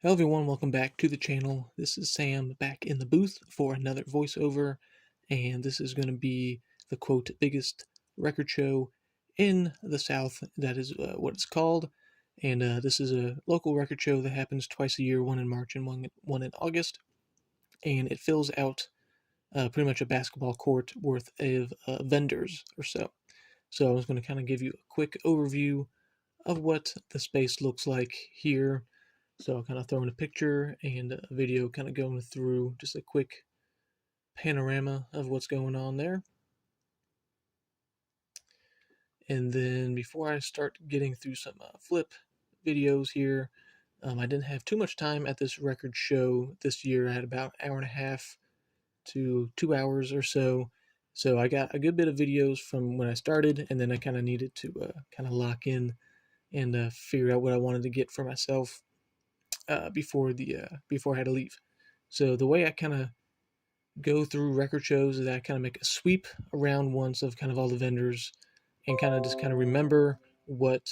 Hello everyone, welcome back to the channel. This is Sam back in the booth for another voiceover, and this is going to be the quote biggest record show in the South. That is what it's called, and this is a local record show that happens twice a year, one in March and one in August, and it fills out pretty much a basketball court worth of vendors or so. So I was going to kind of give you a quick overview of what the space looks like here. So I'll kind of throw in a picture and a video kind of going through just a quick panorama of what's going on there. And then before I start getting through some flip videos here, I didn't have too much time at this record show this year. I had about an hour and a half to 2 hours or so. So I got a good bit of videos from when I started, and then I kind of needed to kind of lock in and figure out what I wanted to get for myself before I had to leave. So the way I kind of go through record shows is that I kind of make a sweep around once of kind of all the vendors and kind of just kind of remember what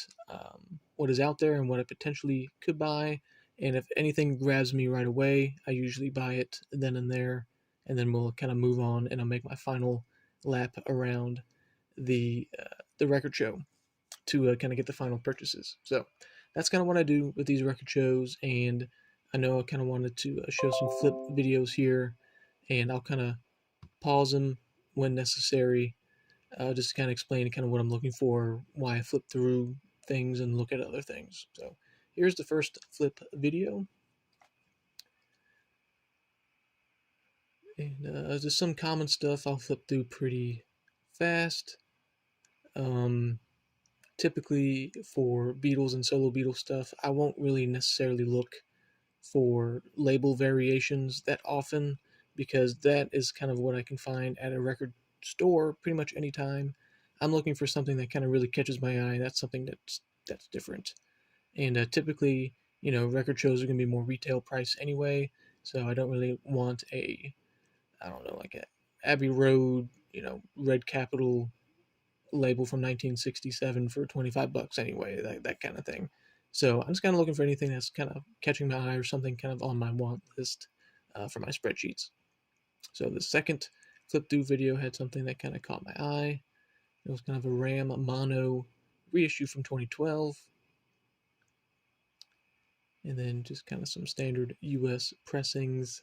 is out there and what I potentially could buy. And if anything grabs me right away, I usually buy it then and there, and then we'll kind of move on, and I'll make my final lap around the record show to kind of get the final purchases. So that's kind of what I do with these record shows, and I know I kind of wanted to show some flip videos here, and I'll kind of pause them when necessary, just to kind of explain kind of what I'm looking for, why I flip through things and look at other things. So here's the first flip video, and just some common stuff I'll flip through pretty fast. Typically for Beatles and solo Beatles stuff, I won't really necessarily look for label variations that often, because that is kind of what I can find at a record store pretty much anytime. I'm looking for something that kind of really catches my eye. That's something that's different. And typically, record shows are going to be more retail price anyway, so I don't really want I don't know, like a Abbey Road, red capital label from 1967 for 25 bucks anyway, that kind of thing. So I'm just kind of looking for anything that's kind of catching my eye or something kind of on my want list for my spreadsheets. So the second flip through video had something that kind of caught my eye. It was kind of a Ram mono reissue from 2012. And then just kind of some standard US pressings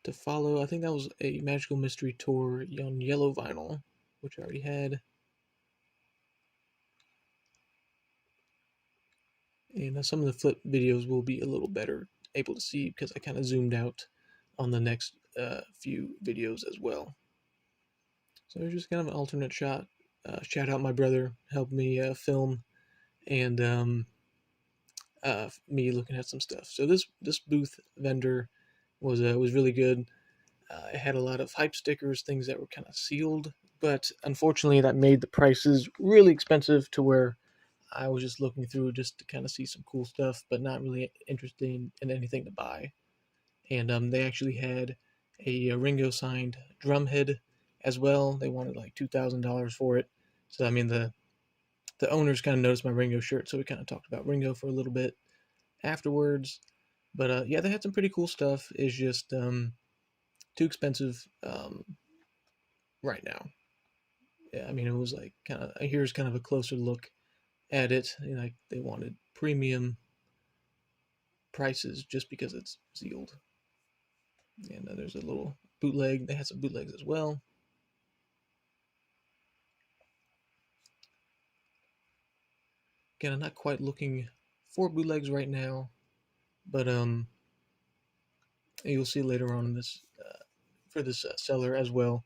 to follow. I think that was a Magical Mystery Tour on yellow vinyl, which I already had. And some of the flip videos will be a little better able to see because I kind of zoomed out on the next few videos as well. So it's just kind of an alternate shot. Shout out my brother, helped me film, and me looking at some stuff. So this booth vendor was really good. It had a lot of hype stickers, things that were kind of sealed, but unfortunately that made the prices really expensive to where I was just looking through just to kind of see some cool stuff, but not really interested in anything to buy. And they actually had a Ringo signed drum head as well. They wanted like $2,000 for it. So I mean the owners kind of noticed my Ringo shirt, so we kind of talked about Ringo for a little bit afterwards. But yeah, they had some pretty cool stuff. It's just too expensive right now. Yeah, I mean it was like kind of here's kind of a closer look at it. Like they wanted premium prices just because it's sealed. And there's a little bootleg. They had some bootlegs as well. Again, I'm not quite looking for bootlegs right now, but you'll see later on in this for this seller as well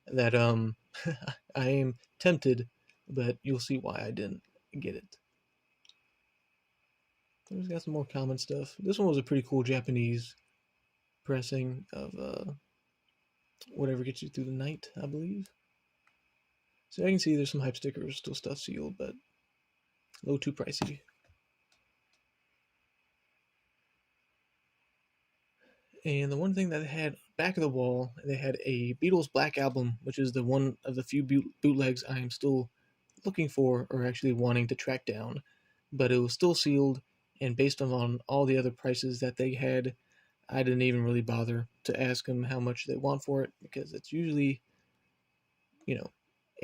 that I am tempted, but you'll see why I didn't get it. There's got some more common stuff. This one was a pretty cool Japanese pressing of Whatever Gets You Through the Night, I believe. So I can see there's some hype stickers, still stuff sealed, but a little too pricey. And the one thing that they had back of the wall, they had a Beatles Black Album, which is the one of the few bootlegs I am still looking for or actually wanting to track down. But it was still sealed, And based on all the other prices that they had, I didn't even really bother to ask them how much they want for it, because it's usually, you know,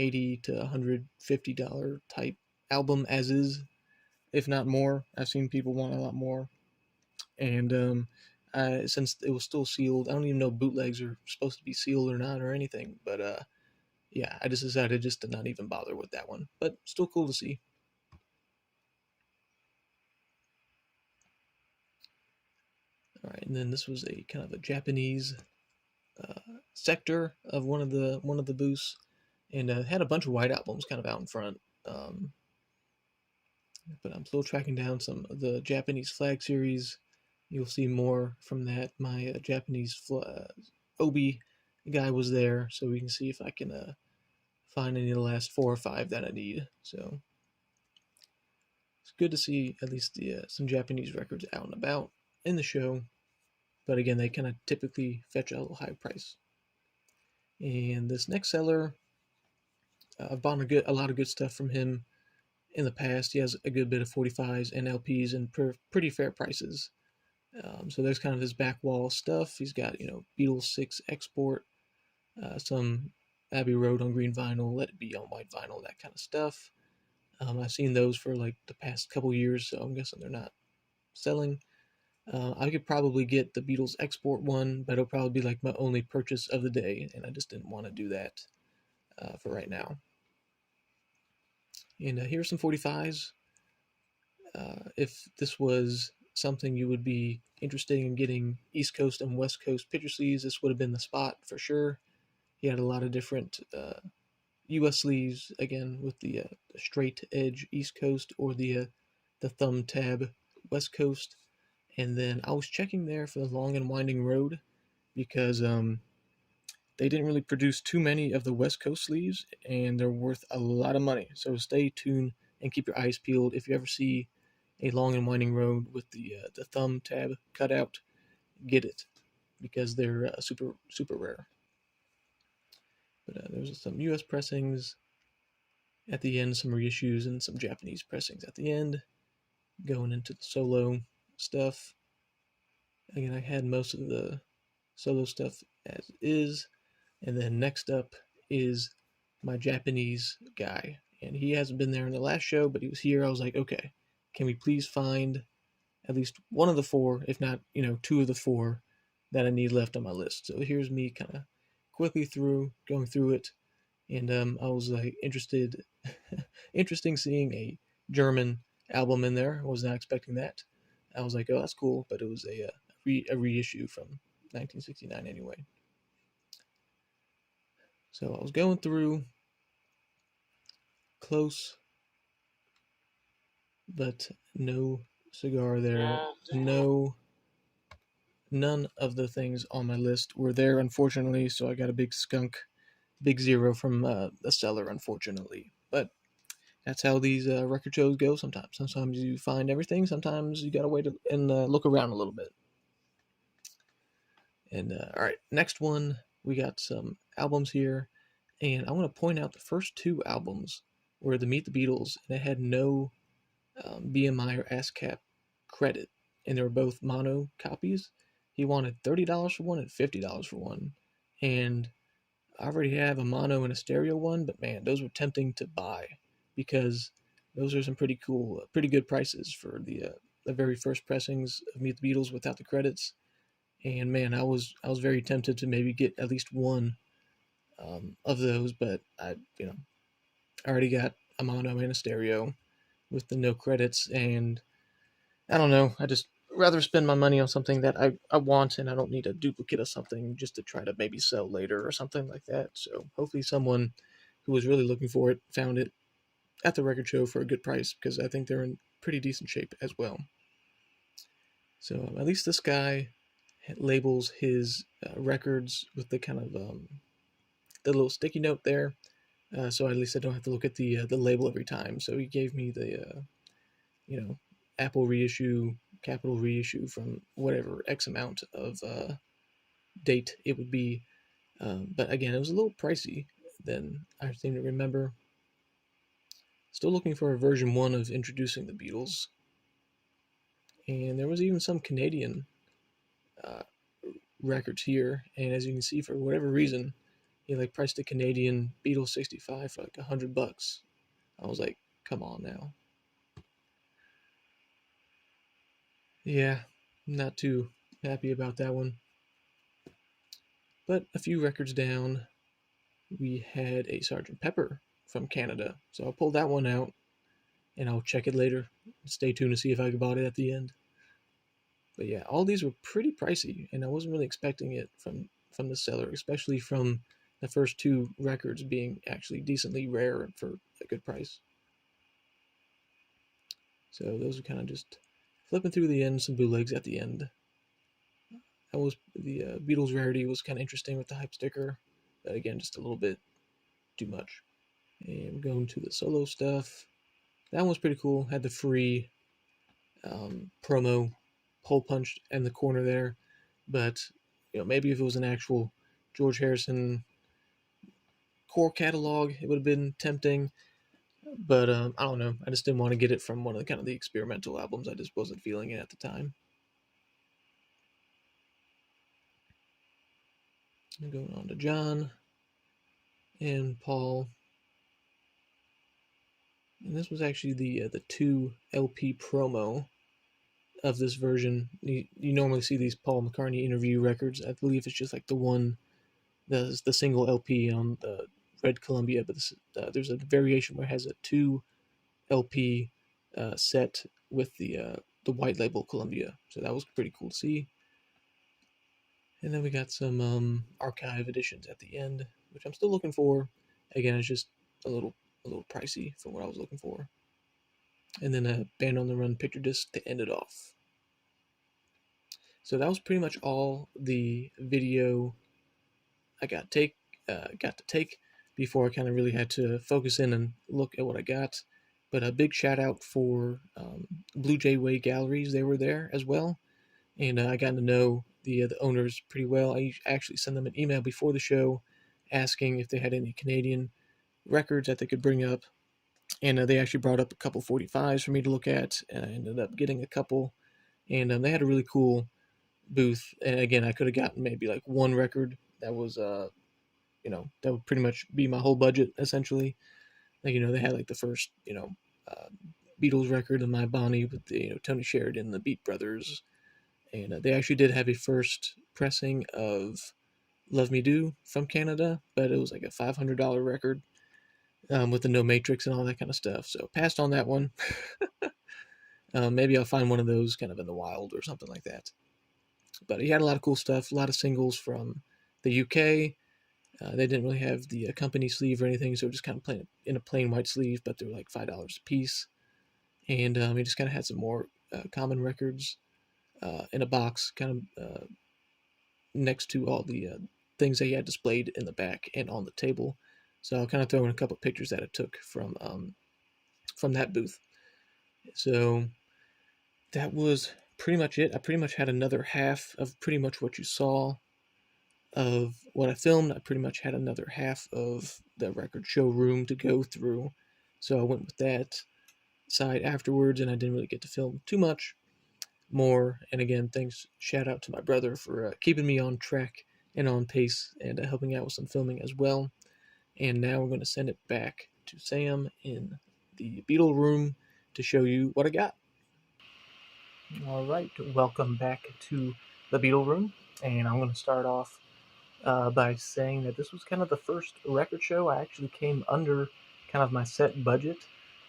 $80 to $150 type album as is, if not more. I've seen people want a lot more. And since it was still sealed, I don't even know if bootlegs are supposed to be sealed or not or anything. But yeah, I just decided just to not even bother with that one. But still cool to see. All right, and then this was a kind of a Japanese uh, sector of one of the booths, and had a bunch of white albums kind of out in front. Um, but I'm still tracking down some of the Japanese flag series. You'll see more from that. My Obi guy was there, so we can see if I can find any of the last 4 or 5 that I need. So it's good to see at least some Japanese records out and about in the show. But again, they kind of typically fetch a little high price. And this next seller, I've bought a lot of good stuff from him in the past. He has a good bit of 45s and LPs and pretty fair prices. So there's kind of his back wall stuff. He's got, Beatles 6 export, some Abbey Road on green vinyl, Let It Be on white vinyl, that kind of stuff. I've seen those for like the past couple years, so I'm guessing they're not selling. I could probably get the Beatles export one, but it'll probably be like my only purchase of the day, and I just didn't want to do that for right now. And here's some 45s. If this was something you would be interested in getting East Coast and West Coast picture sleeves, this would have been the spot for sure. He had a lot of different U.S. sleeves, again with the straight edge East Coast or the thumb tab West Coast. And then I was checking there for the long and winding road, because they didn't really produce too many of the West Coast sleeves, and they're worth a lot of money. So stay tuned and keep your eyes peeled. If you ever see a long and winding road with the thumb tab cut out, get it, because they're super super rare. But there's some U.S. pressings at the end, some reissues, and some Japanese pressings at the end. Going into the solo stuff. Again, I had most of the solo stuff as is. And then next up is my Japanese guy. And he hasn't been there in the last show, but he was here. I was like, okay, can we please find at least one of the 4, if not, 2 of the 4 that I need left on my list? So here's me kind of quickly going through it. And I was like interesting seeing a German album in there. I was not expecting that. I was like, oh, that's cool, but it was a reissue from 1969 anyway. So I was going through close, but no cigar there. None of the things on my list were there, unfortunately. So I got a big 0 from the seller, unfortunately. But that's how these record shows go sometimes. Sometimes you find everything. Sometimes you gotta wait and look around a little bit. And all right, next one, we got some albums here. And I want to point out the first 2 albums were the Meet the Beatles, and it had no BMI or ASCAP credit, and they were both mono copies. He wanted $30 for one and $50 for one, and I already have a mono and a stereo one, but man, those were tempting to buy, because those are some pretty cool, pretty good prices for the very first pressings of Meet the Beatles without the credits. And man, I was very tempted to maybe get at least one of those, but I already got a mono and a stereo with the no credits, and I don't know. I just rather spend my money on something that I want, and I don't need a duplicate of something just to try to maybe sell later or something like that. So hopefully someone who was really looking for it found it at the record show for a good price, because I think they're in pretty decent shape as well. So at least this guy labels his records with the kind of the little sticky note there. So at least I don't have to look at the label every time. So he gave me the Apple reissue, capital reissue from whatever X amount of date it would be. But again, it was a little pricey than I seem to remember. Still looking for a version 1 of Introducing the Beatles. and there was even some Canadian uh, records here. And as you can see, for whatever reason, he like priced a Canadian Beatles 65 for like $100. I was like, come on now. Yeah, not too happy about that one. But a few records down, we had a Sergeant Pepper from Canada. So I'll pull that one out and I'll check it later. Stay tuned to see if I bought it at the end. But yeah, all these were pretty pricey, and I wasn't really expecting it from the seller, especially from the first two records being actually decently rare for a good price. So those are kind of just flipping through the end, some bootlegs at the end. That was the Beatles rarity was kind of interesting with the hype sticker, but again, just a little bit too much. And going to the solo stuff, that one was pretty cool. Had the free promo hole punched in the corner there, but maybe if it was an actual George Harrison core catalog, it would have been tempting. But I don't know. I just didn't want to get it from one of the kind of the experimental albums. I just wasn't feeling it at the time. And going on to John and Paul, and this was actually the 2 LP promo of this version. You normally see these Paul McCartney interview records. I believe it's just like the single LP on the red Columbia, but there's a variation where it has a 2 LP set with the white label Columbia. So that was pretty cool to see. And then we got some archive editions at the end, which I'm still looking for. Again, it's just a little pricey for what I was looking for. And then a Band on the Run picture disc to end it off. So that was pretty much all the video I got to take before I kind of really had to focus in and look at what I got. But a big shout out for Blue Jay Way Galleries; they were there as well, and I got to know the owners pretty well. I actually sent them an email before the show, asking if they had any Canadian records that they could bring up, and they actually brought up a couple 45s for me to look at. And I ended up getting a couple, and they had a really cool booth. And again, I could have gotten maybe like one record that was that would pretty much be my whole budget essentially. Like they had like the first uh, Beatles record in My Bonnie with the Tony Sheridan, the Beat Brothers, and they actually did have a first pressing of Love Me Do from Canada, but it was like a $500 record with the no matrix and all that kind of stuff. So passed on that one. Maybe I'll find one of those kind of in the wild or something like that. But he had a lot of cool stuff, a lot of singles from the UK. They didn't really have the company sleeve or anything, so just kind of plain in a plain white sleeve, but they were like $5 a piece. And he just kind of had some more common records in a box, kind of next to all the things that he had displayed in the back and on the table. So I'll kind of throw in a couple pictures that I took from that booth. So that was pretty much it. I pretty much had another half of pretty much what you saw of what I filmed. I pretty much had another half of the record showroom to go through. So I went with that side afterwards, and I didn't really get to film too much more. And again, thanks, shout out to my brother for keeping me on track and on pace and helping out with some filming as well. And now we're going to send it back to Sam in the Beatle room to show you what I got. All right, welcome back to the Beatle room, and I'm going to start off by saying that this was kind of the first record show I actually came under kind of my set budget.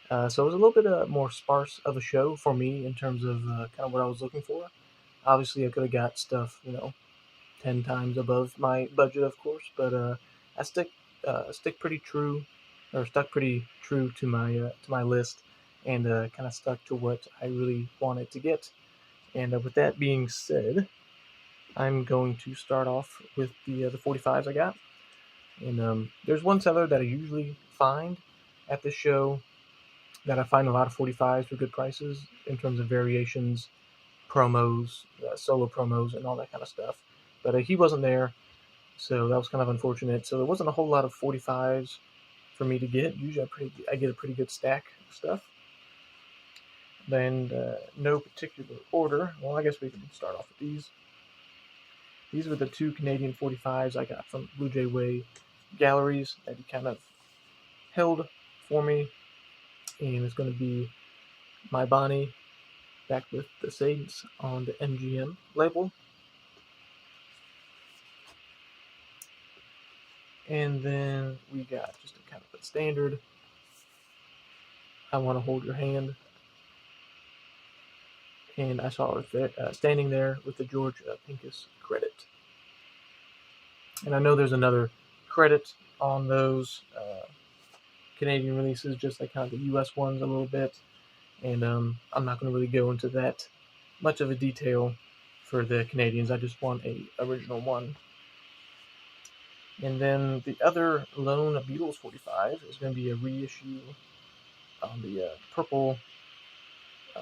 So it was a little bit more sparse of a show for me in terms of kind of what I was looking for. Obviously, I could have got stuff, 10 times above my budget, of course, but I stick pretty true, or stuck pretty true to my list, and kind of stuck to what I really wanted to get. And with that being said, I'm going to start off with the 45s I got. And there's one seller that I usually find at the show that I find a lot of 45s for good prices in terms of variations, promos, solo promos, and all that kind of stuff. But he wasn't there, so that was kind of unfortunate. So there wasn't a whole lot of 45s for me to get. Usually I get a pretty good stack of stuff. Then no particular order. Well, I guess we can start off with these. These were the two Canadian 45s I got from Blue Jay Way Galleries that he kind of held for me, and it's going to be My Bonnie back with the Saints on the MGM label. And then we got just a kind of a standard I Want to Hold Your Hand. And I saw her standing there with the George Pincus credit. And I know there's another credit on those Canadian releases, just like kind of the US ones a little bit. And I'm not going to really go into that much of a detail for the Canadians. I just want a original one. And then the other Lone Beatles 45 is going to be a reissue on the Purple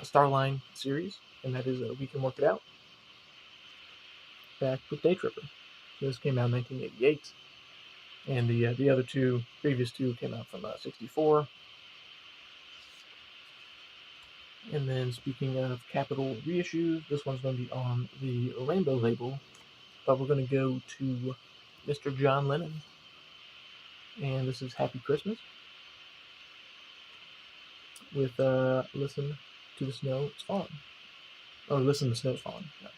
Starline series, and that is We Can Work It Out, back with Day Tripper. So this came out in 1988, and the other two, previous two, came out from '64. And then speaking of Capitol reissues, this one's going to be on the Rainbow label, but we're going to go to Mr. John Lennon, and this is Happy Christmas with Listen to the Snow It's Falling. Or Listen, the Snow's Falling. No.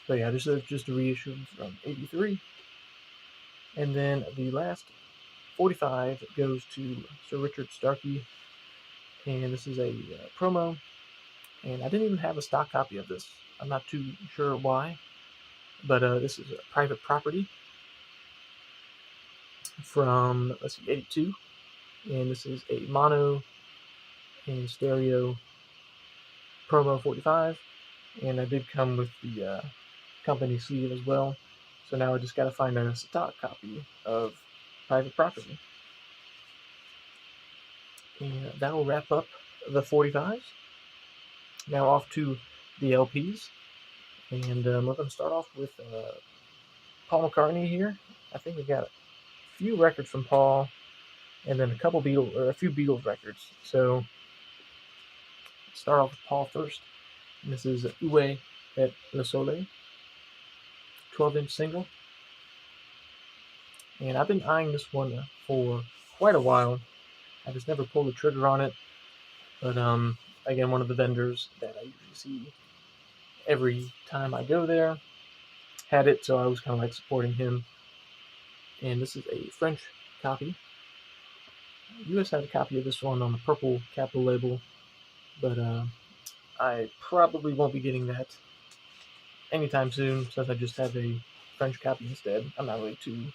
So yeah, this is just a reissue from '83. And then the last 45 goes to Sir Richard Starkey, and this is a promo. And I didn't even have a stock copy of this. I'm not too sure why, but this is a Private Property from, let's see, '82. And this is a mono and stereo promo 45. And I did come with the company sleeve as well. So now I just got to find a stock copy of Private Property. And that will wrap up the 45s. Now off to the LPs. And we're going to start off with Paul McCartney here. I think we got a few records from Paul, and then a few Beatles records. So start off with Paul first. And this is Où est le Soleil, 12-inch single. And I've been eyeing this one for quite a while. I just never pulled the trigger on it. But again, one of the vendors that I usually see every time I go there had it, so I was kind of like supporting him. And this is a French copy. US had a copy of this one on the Purple Capitol label, but I probably won't be getting that anytime soon since I just have a French copy instead. I'm not really too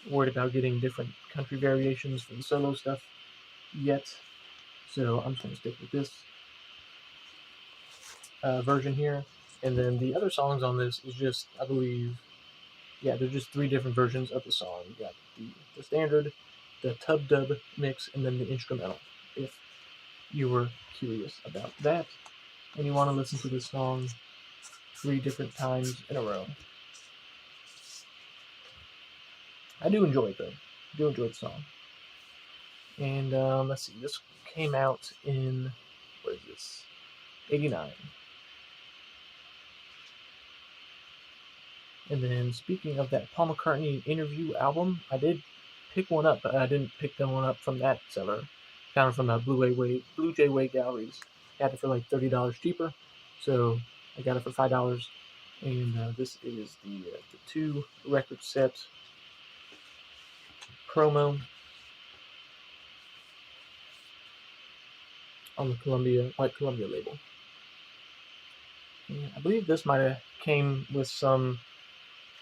worried about getting different country variations for the solo stuff yet, so I'm just going to stick with this version here. And then the other songs on this is just, I believe, yeah, there's just 3 different versions of the song. You got the standard, the tub dub mix, and then the instrumental, if you were curious about that and you want to listen to this song 3 different times in a row. I do enjoy it though. I do enjoy the song. And let's see, this came out in, what is this, '89. And then speaking of that Paul McCartney interview album, I did pick one up, but I didn't pick the one up from that seller. Found it from the Blue Jay Way Galleries. Got it for like $30 cheaper, so I got it for $5. And this is the 2 record set promo on the White Columbia label. And I believe this might have came with some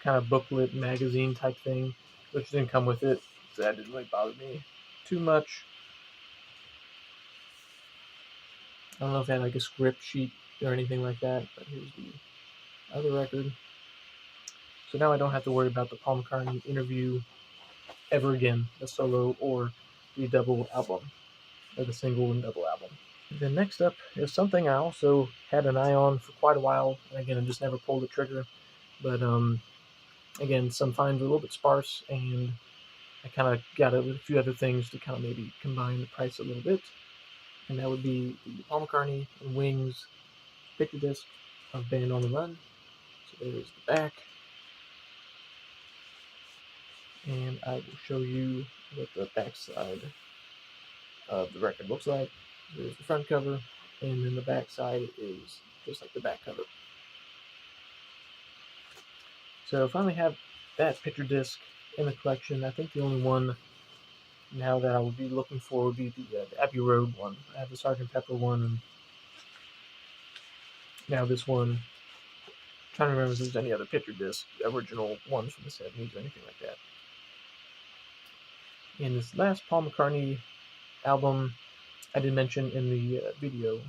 kind of booklet magazine type thing, which didn't come with it, so that didn't really bother me too much. I don't know if it had like a script sheet or anything like that, but here's the other record. So now I don't have to worry about the Paul McCartney interview ever again, the solo or the double album, or the single and double album. Then next up is something I also had an eye on for quite a while, and again, I just never pulled the trigger. But again, some finds were a little bit sparse, and I kind of got it with a few other things to kind of maybe combine the price a little bit. and that would be the Paul McCartney and Wings picture disc of Band on the Run. So there's the back, and I will show you what the back side of the record looks like. There's the front cover, and then the back side is just like the back cover. So I finally have that picture disc in the collection. I think the only one now that I would be looking for would be the Abbey Road one. I have the Sgt. Pepper one, and now this one. I'm trying to remember if there's any other picture disc, original ones from the 70s or anything like that. And this last Paul McCartney album, I did mention in the video,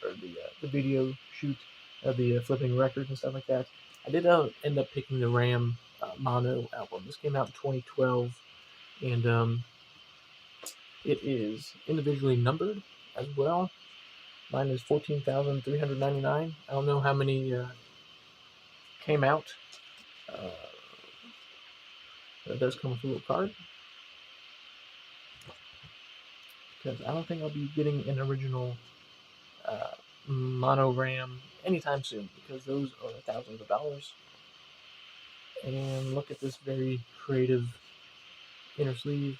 or the video shoot of the flipping records and stuff like that. I did end up picking the Ram mono album. This came out in 2012, and it is individually numbered as well. Mine is 14,399. I don't know how many came out. It does come with a little card, because I don't think I'll be getting an original mono RAM anytime soon, because those are thousands of dollars. And look at this very creative inner sleeve,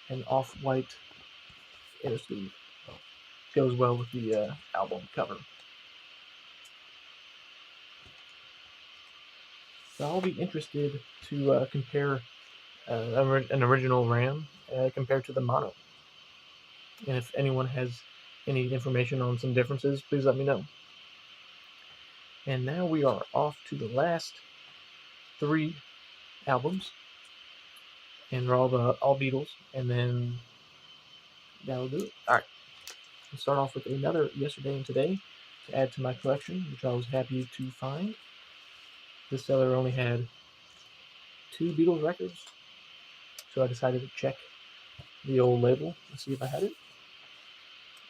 and off-white inner sleeve. Goes well with the album cover. So I'll be interested to compare an original RAM compared to the mono. And if anyone has any information on some differences, please let me know. And now we are off to the last 3 albums, and they're all Beatles, and then that'll do it. All right, let's start off with another Yesterday and Today to add to my collection, which I was happy to find. This seller only had 2 Beatles records, so I decided to check the old label and see if I had it.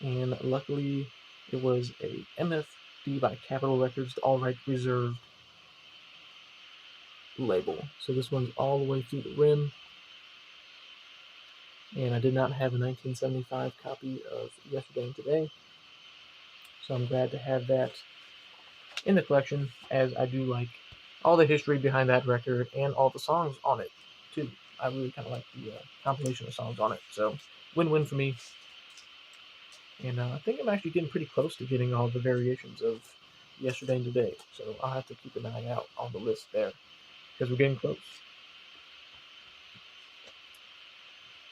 And luckily, it was a MFD by Capitol Records, the All Right Reserved label. So this one's all the way through the rim. And I did not have a 1975 copy of Yesterday and Today, so I'm glad to have that in the collection, as I do like all the history behind that record and all the songs on it too. I really kind of like the compilation of songs on it, so win-win for me. And I think I'm actually getting pretty close to getting all the variations of Yesterday and Today, so I'll have to keep an eye out on the list there, because we're getting close.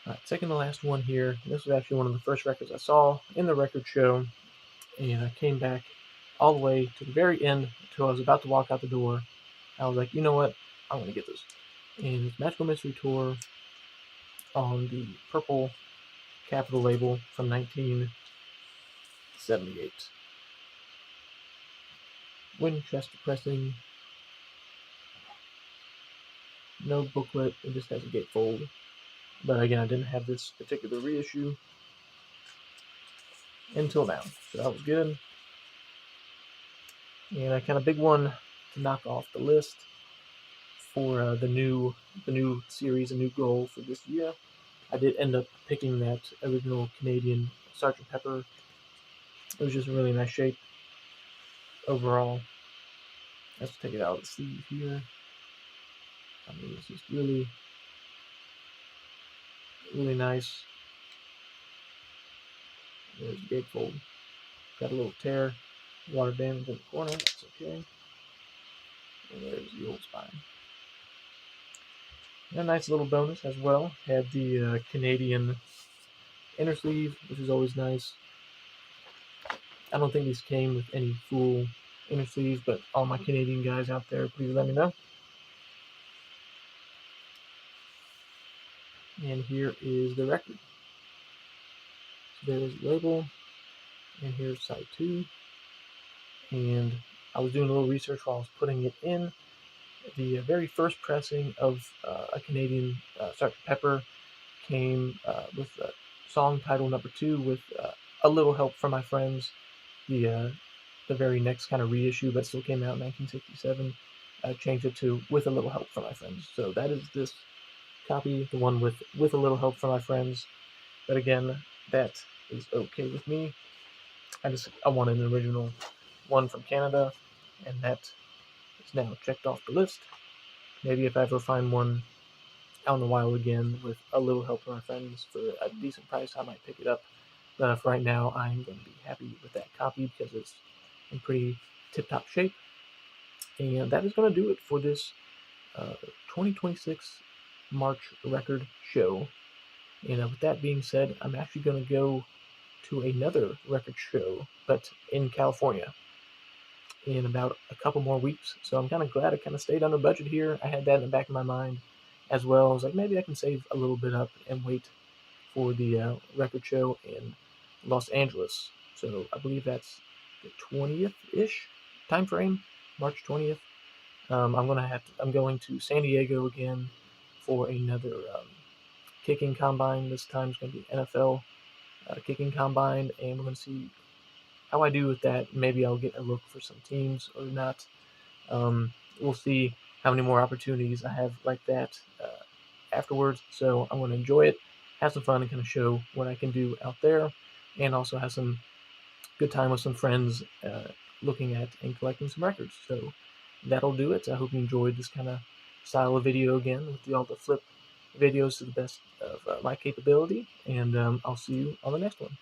Alright, second to last one here. This was actually one of the first records I saw in the record show, and I came back all the way to the very end until I was about to walk out the door. I was like, you know what? I'm going to get this. And it's Magical Mystery Tour on the purple Capitol label from 1978. Winchester pressing. No booklet, it just has a gatefold. But again, I didn't have this particular reissue until now, so that was good. And a kind of big one to knock off the list for the new series, a new goal for this year. I did end up picking that original Canadian Sgt. Pepper. It was just a really nice shape overall. Let's take it out of the sleeve here. I mean, it's just really, really nice. There's the gatefold. Got a little tear, water damage in the corner. That's okay. And there's the old spine. And a nice little bonus as well. Had the Canadian inner sleeve, which is always nice. I don't think these came with any full inner sleeves, but all my Canadian guys out there, please let me know. And here is the record. So there's the label, and here's side 2. And I was doing a little research while I was putting it in. The very first pressing of a Canadian Sgt. Pepper came with song title number 2 with A Little Help from My Friends. The very next kind of reissue, but still came out in 1967, changed it to With a Little Help from My Friends. So that is this copy, the one with A Little Help from My Friends. But again, that is okay with me. I want an original one from Canada, and that is now checked off the list. Maybe if I ever find one out in the wild again with a little help from my friends for a decent price, I might pick it up. But for right now, I'm going to be happy with that copy because it's in pretty tip-top shape. And that is going to do it for this 2026 March record show. And with that being said, I'm actually going to go to another record show, but in California, in about a couple more weeks. So I'm kind of glad I kind of stayed under budget here. I had that in the back of my mind as well. I was like, maybe I can save a little bit up and wait for the record show in Los Angeles. So I believe that's the 20th ish time frame, March 20th. I'm going to San Diego again for another kicking combine. This time it's going to be NFL kicking combine, and we're going to see how I do with that. Maybe I'll get a look for some teams or not. We'll see how many more opportunities I have like that afterwards. So I'm going to enjoy it, have some fun, and kind of show what I can do out there, and also have some good time with some friends looking at and collecting some records. So that'll do it. I hope you enjoyed this kind of style of video again with all the flip videos to the best of my capability, and I'll see you on the next one.